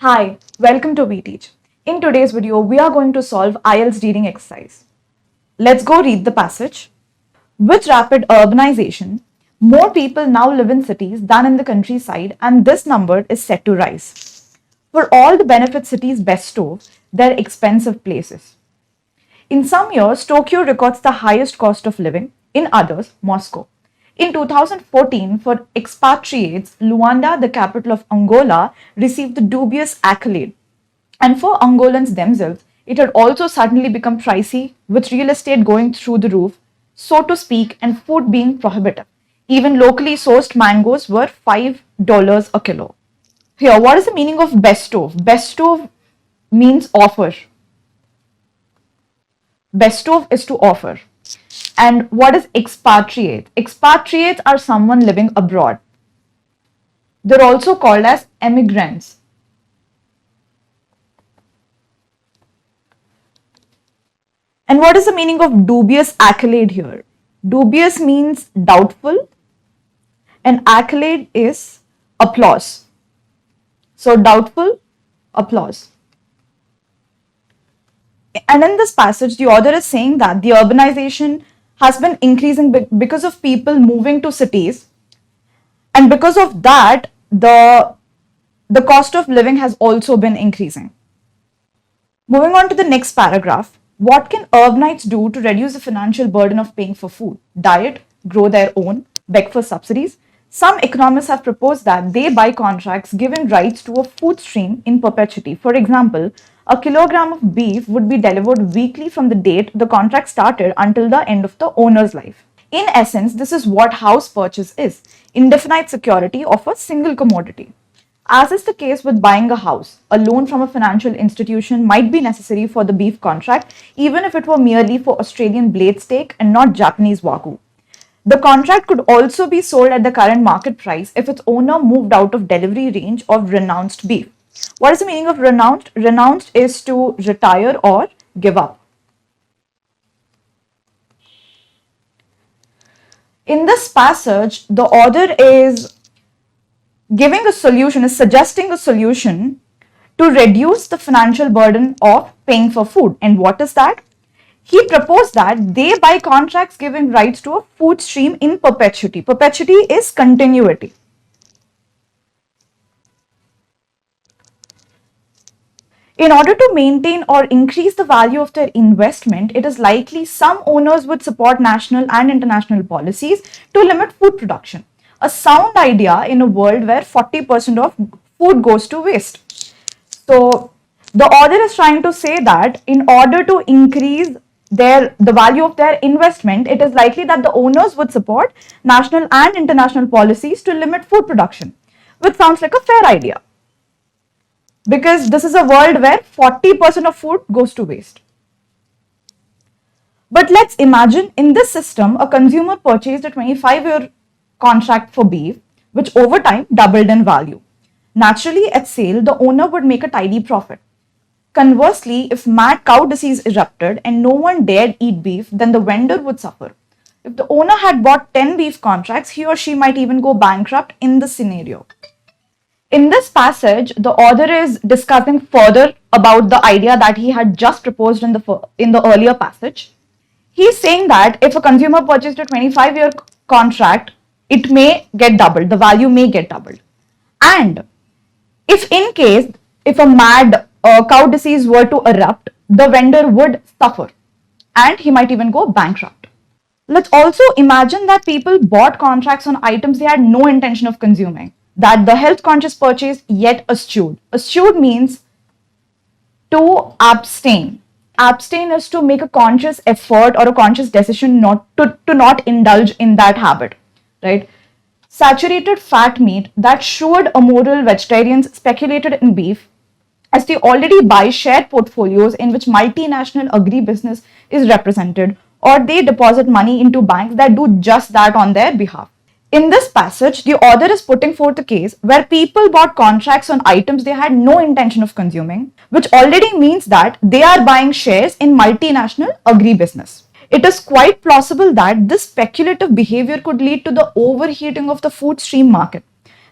Hi, welcome to Veteach. In today's video, we are going to solve IELTS reading exercise. Let's go read the passage. With rapid urbanization, more people now live in cities than in the countryside, and this number is set to rise. For all the benefits cities bestow, they're expensive places. In some years, Tokyo records the highest cost of living, in others, Moscow. In 2014, for expatriates, Luanda, the capital of Angola, received the dubious accolade. And for Angolans themselves, it had also suddenly become pricey, with real estate going through the roof, so to speak, and food being prohibitive. Even locally sourced mangoes were $5 a kilo. Here, what is the meaning of bestow? Bestow means offer. Bestow is to offer. And what is expatriate? Expatriates are someone living abroad. They're also called as emigrants. And what is the meaning of dubious accolade here? Dubious means doubtful, and accolade is applause. So doubtful, applause. And in this passage, the author is saying that the urbanization has been increasing because of people moving to cities, and because of that, the cost of living has also been increasing. Moving on to the next paragraph, what can urbanites do to reduce the financial burden of paying for food, diet, grow their own, beg for subsidies? Some economists have proposed that they buy contracts giving rights to a food stream in perpetuity. For example, a kilogram of beef would be delivered weekly from the date the contract started until the end of the owner's life. In essence, this is what house purchase is: indefinite security of a single commodity. As is the case with buying a house, a loan from a financial institution might be necessary for the beef contract, even if it were merely for Australian blade steak and not Japanese wagyu. The contract could also be sold at the current market price if its owner moved out of delivery range of renounced beef. What is the meaning of renounced? Renounced is to retire or give up. In this passage, the author is giving a solution, is suggesting a solution to reduce the financial burden of paying for food. And what is that? He proposed that they buy contracts giving rights to a food stream in perpetuity. Perpetuity is continuity. In order to maintain or increase the value of their investment, it is likely some owners would support national and international policies to limit food production. A sound idea in a world where 40% of food goes to waste. So the author is trying to say that in order to increase the value of their investment, it is likely that the owners would support national and international policies to limit food production, which sounds like a fair idea. Because this is a world where 40% of food goes to waste. But let's imagine in this system, a consumer purchased a 25-year contract for beef, which over time doubled in value. Naturally, at sale, the owner would make a tidy profit. Conversely, if mad cow disease erupted and no one dared eat beef, then the vendor would suffer. If the owner had bought 10 beef contracts, he or she might even go bankrupt in this scenario. In this passage, the author is discussing further about the idea that he had just proposed in the earlier passage. He is saying that if a consumer purchased a 25-year contract, it may get doubled, the value may get doubled. And if a mad cow disease were to erupt, the vendor would suffer and he might even go bankrupt. Let's also imagine that people bought contracts on items they had no intention of consuming, that the health conscious purchased yet eschewed. Eschewed means to abstain. Abstain is to make a conscious effort or a conscious decision not to indulge in that habit, right? Saturated fat meat that shrewd immoral vegetarians speculated in beef, as they already buy shared portfolios in which multinational agribusiness is represented, or they deposit money into banks that do just that on their behalf. In this passage, the author is putting forth a case where people bought contracts on items they had no intention of consuming, which already means that they are buying shares in multinational agribusiness. It is quite plausible that this speculative behavior could lead to the overheating of the food stream market.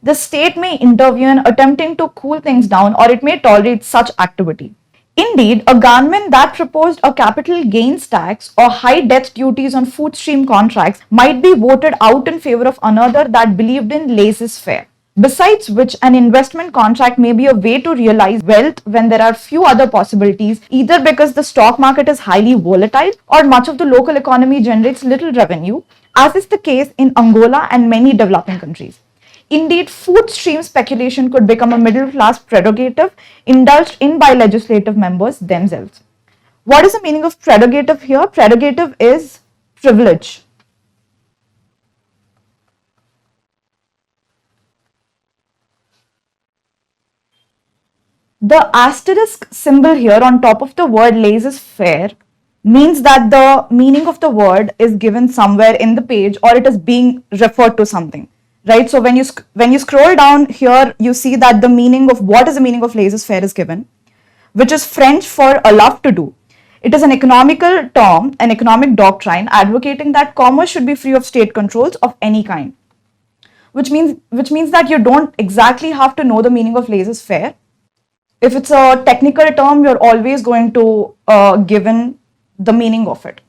The state may intervene, attempting to cool things down, or it may tolerate such activity. Indeed, a government that proposed a capital gains tax or high death duties on food stream contracts might be voted out in favor of another that believed in laissez-faire. Besides which, an investment contract may be a way to realize wealth when there are few other possibilities, either because the stock market is highly volatile or much of the local economy generates little revenue, as is the case in Angola and many developing countries. Indeed, food stream speculation could become a middle class prerogative indulged in by legislative members themselves. What is the meaning of prerogative here? Prerogative is privilege. The asterisk symbol here on top of the word laissez-faire means that the meaning of the word is given somewhere in the page, or it is being referred to something, right? So when you scroll down here, you see that the meaning of what is the meaning of laissez-faire is given, which is French for a love to do. It is an economical term, an economic doctrine advocating that commerce should be free of state controls of any kind, which means that you don't exactly have to know the meaning of laissez-faire. If it's a technical term, you're always going to given the meaning of it.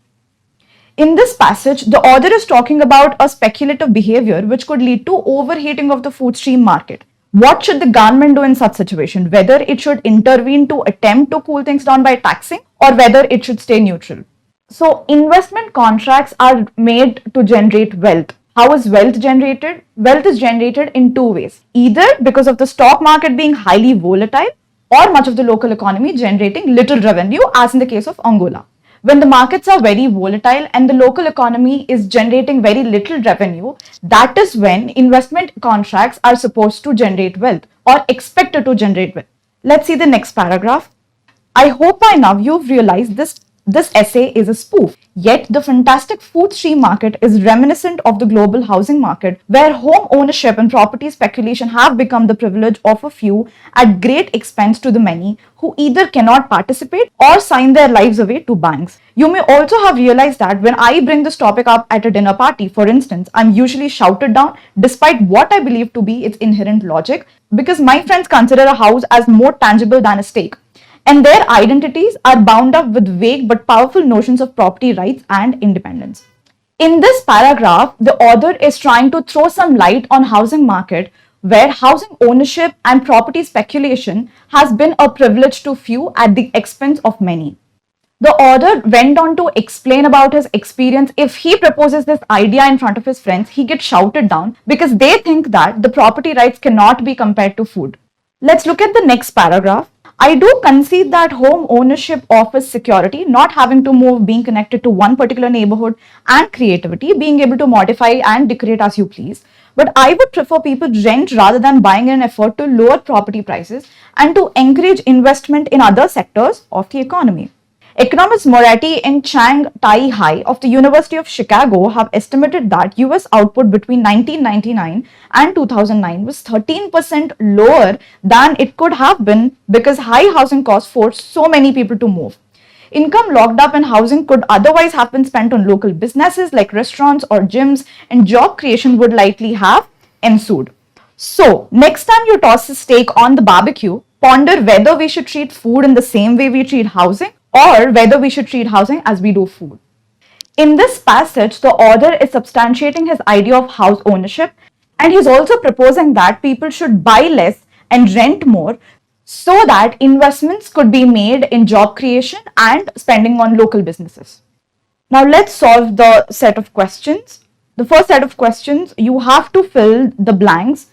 In this passage, the author is talking about a speculative behavior which could lead to overheating of the food stream market. What should the government do in such situation? Whether it should intervene to attempt to cool things down by taxing, or whether it should stay neutral. So investment contracts are made to generate wealth. How is wealth generated? Wealth is generated in two ways. Either because of the stock market being highly volatile, or much of the local economy generating little revenue, as in the case of Angola. When the markets are very volatile and the local economy is generating very little revenue, that is when investment contracts are supposed to generate wealth or expected to generate wealth. Let's see the next paragraph. I hope by now you've realized this essay is a spoof. Yet the fantastic food stream market is reminiscent of the global housing market, where home ownership and property speculation have become the privilege of a few at great expense to the many who either cannot participate or sign their lives away to banks. You may also have realized that when I bring this topic up at a dinner party, for instance, I'm usually shouted down despite what I believe to be its inherent logic, because my friends consider a house as more tangible than a steak, and their identities are bound up with vague but powerful notions of property rights and independence. In this paragraph, the author is trying to throw some light on housing market, where housing ownership and property speculation has been a privilege to few at the expense of many. The author went on to explain about his experience. If he proposes this idea in front of his friends, he gets shouted down because they think that the property rights cannot be compared to food. Let's look at the next paragraph. I do concede that home ownership offers security, not having to move, being connected to one particular neighborhood, and creativity, being able to modify and decorate as you please. But I would prefer people rent rather than buying in an effort to lower property prices and to encourage investment in other sectors of the economy. Economist Moretti and Chang Tai Hai of the University of Chicago have estimated that US output between 1999 and 2009 was 13% lower than it could have been because high housing costs forced so many people to move. Income locked up in housing could otherwise have been spent on local businesses like restaurants or gyms, and job creation would likely have ensued. So, next time you toss a steak on the barbecue, ponder whether we should treat food in the same way we treat housing, or whether we should treat housing as we do food. In this passage, the author is substantiating his idea of house ownership, and he's also proposing that people should buy less and rent more so that investments could be made in job creation and spending on local businesses. Now let's solve the set of questions. The first set of questions, you have to fill the blanks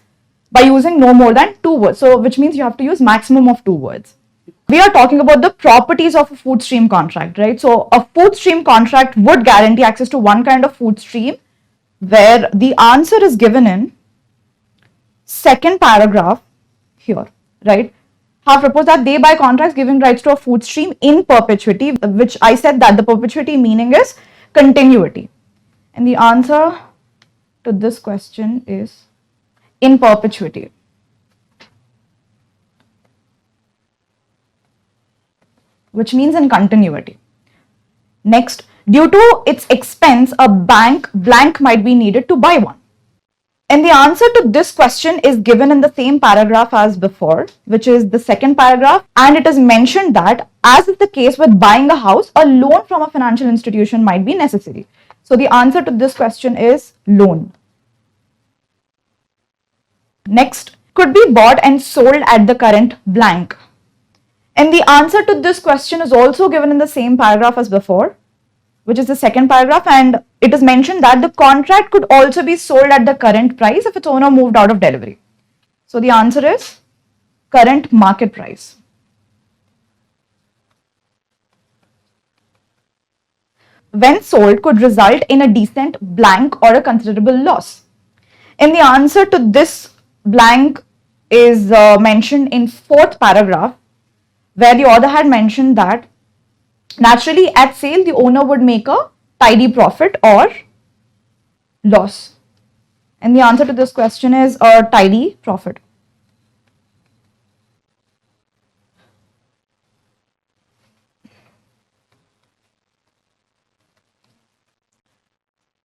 by using no more than 2 words. So which means you have to use maximum of 2 words. We are talking about the properties of a food stream contract, right? So a food stream contract would guarantee access to one kind of food stream, where the answer is given in second paragraph here, right? Have proposed that they by contracts giving rights to a food stream in perpetuity, which I said that the perpetuity meaning is continuity. And the answer to this question is in perpetuity. Which means in continuity. Next, due to its expense, a bank blank might be needed to buy one. And the answer to this question is given in the same paragraph as before, which is the second paragraph. And it is mentioned that, as is the case with buying a house, a loan from a financial institution might be necessary. So the answer to this question is loan. Next, could be bought and sold at the current blank. And the answer to this question is also given in the same paragraph as before, which is the second paragraph, and it is mentioned that the contract could also be sold at the current price if its owner moved out of delivery. So the answer is current market price. When sold could result in a decent blank or a considerable loss. And the answer to this blank is mentioned in fourth paragraph, where the author had mentioned that naturally at sale the owner would make a tidy profit or loss. And the answer to this question is a tidy profit.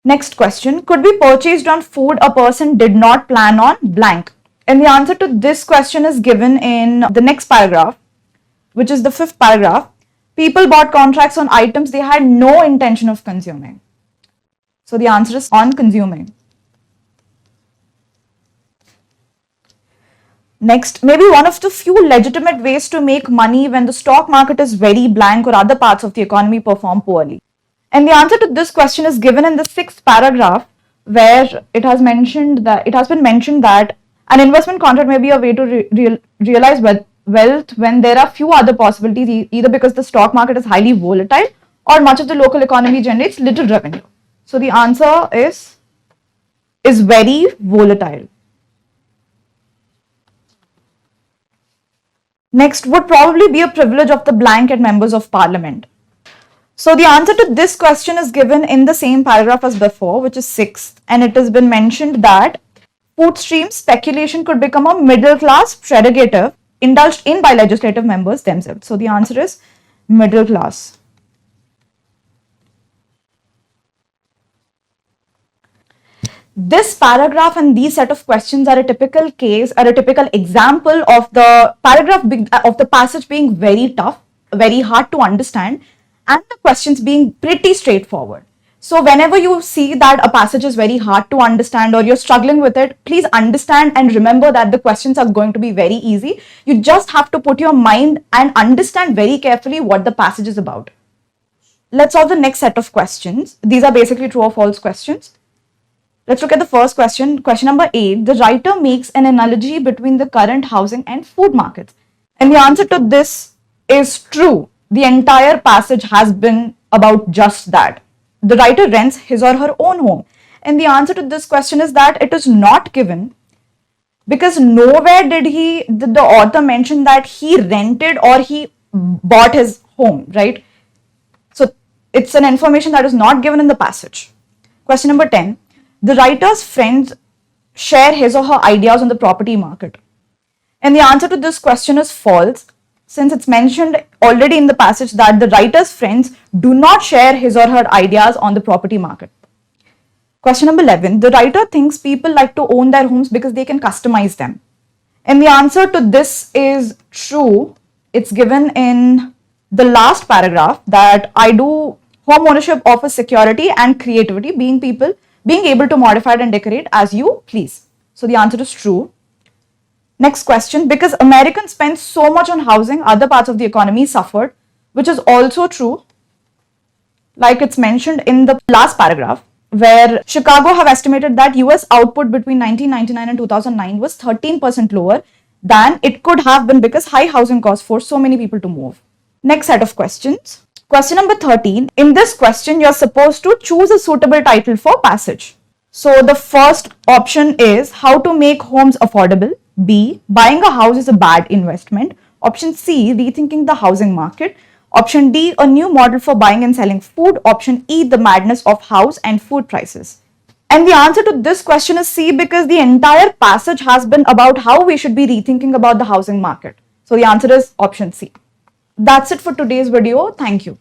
Next question, could be purchased on food a person did not plan on blank. And the answer to this question is given in the next paragraph, which is the fifth paragraph. People bought contracts on items they had no intention of consuming. So the answer is on consuming. Next, maybe one of the few legitimate ways to make money when the stock market is very blank or other parts of the economy perform poorly. And the answer to this question is given in the sixth paragraph, where it has been mentioned that an investment contract may be a way to realize wealth when there are few other possibilities, either because the stock market is highly volatile or much of the local economy generates little revenue. So the answer is very volatile. Next would probably be a privilege of the blank at members of parliament. So the answer to this question is given in the same paragraph as before, which is sixth, and it has been mentioned that food stream speculation could become a middle class prerogative indulged in by legislative members themselves. So the answer is middle class. This paragraph and these set of questions are a typical example of the passage being very tough, very hard to understand, and the questions being pretty straightforward. So whenever you see that a passage is very hard to understand or you're struggling with it, please understand and remember that the questions are going to be very easy. You just have to put your mind and understand very carefully what the passage is about. Let's solve the next set of questions. These are basically true or false questions. Let's look at the first question. Question number 8. The writer makes an analogy between the current housing and food markets. And the answer to this is true. The entire passage has been about just that. The writer rents his or her own home. And the answer to this question is that it is not given, because nowhere did the author mention that he rented or he bought his home, right? So it's an information that is not given in the passage. Question number 10. The writer's friends share his or her ideas on the property market. And the answer to this question is false, since it's mentioned already in the passage that the writer's friends do not share his or her ideas on the property market. Question number 11. The writer thinks people like to own their homes because they can customize them. And the answer to this is true. It's given in the last paragraph that home ownership offers security and creativity, being able to modify it and decorate as you please. So the answer is true. Next question, because Americans spend so much on housing, other parts of the economy suffered, which is also true, like it's mentioned in the last paragraph, where Chicago have estimated that US output between 1999 and 2009 was 13% lower than it could have been because high housing costs forced so many people to move. Next set of questions. Question number 13. In this question, you're supposed to choose a suitable title for passage. So the first option is how to make homes affordable. B, buying a house is a bad investment. Option C, rethinking the housing market. Option D, a new model for buying and selling food. Option E, the madness of house and food prices. And the answer to this question is C, because the entire passage has been about how we should be rethinking about the housing market. So the answer is option C. That's it for today's video. Thank you.